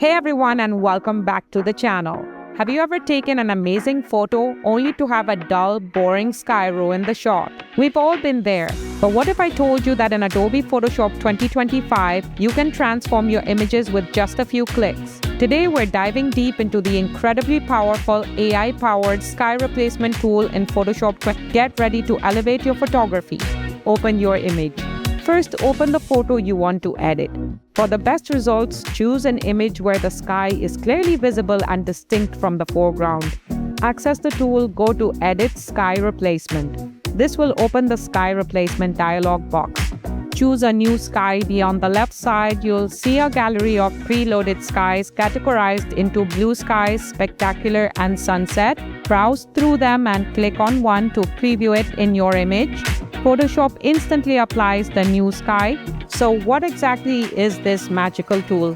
Hey everyone, and welcome back to the channel. Have you ever taken an amazing photo only to have a dull, boring sky ruin the shot? We've all been there. But what if I told you that in Adobe Photoshop 2025, you can transform your images with just a few clicks? Today we're diving deep into the incredibly powerful AI-powered sky replacement tool in Photoshop 20. Get ready to elevate your photography. Open your image. First, open the photo you want to edit. For the best results, choose an image where the sky is clearly visible and distinct from the foreground. Access the tool, go to Edit Sky Replacement. This will open the Sky Replacement dialog box. Choose a new sky. On the left side, you'll see a gallery of preloaded skies categorized into blue skies, spectacular, and sunset. Browse through them and click on one to preview it in your image. Photoshop instantly applies the new sky. So what exactly is this magical tool?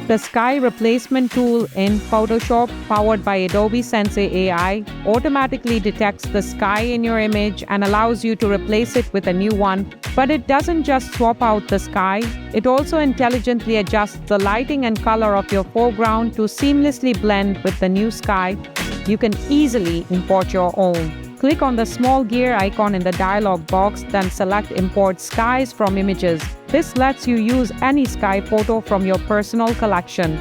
The Sky Replacement tool in Photoshop, powered by Adobe Sensei AI, automatically detects the sky in your image and allows you to replace it with a new one. But it doesn't just swap out the sky, it also intelligently adjusts the lighting and color of your foreground to seamlessly blend with the new sky. You can easily import your own. Click on the small gear icon in the dialog box, then select Import Skies from Images. This lets you use any sky photo from your personal collection.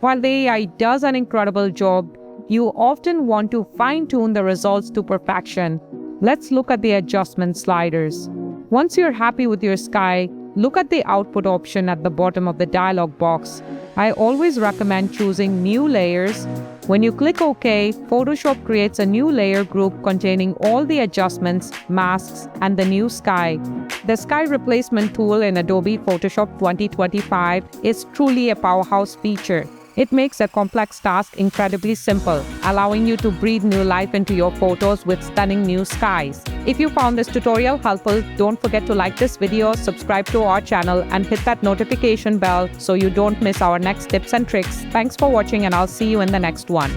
While the AI does an incredible job, you often want to fine-tune the results to perfection. Let's look at the adjustment sliders. Once you're happy with your sky, look at the output option at the bottom of the dialog box. I always recommend choosing New Layers. When you click OK, Photoshop creates a new layer group containing all the adjustments, masks, and the new sky. The Sky Replacement tool in Adobe Photoshop 2025 is truly a powerhouse feature. It makes a complex task incredibly simple, allowing you to breathe new life into your photos with stunning new skies. If you found this tutorial helpful, don't forget to like this video, subscribe to our channel, and hit that notification bell so you don't miss our next tips and tricks. Thanks for watching, and I'll see you in the next one.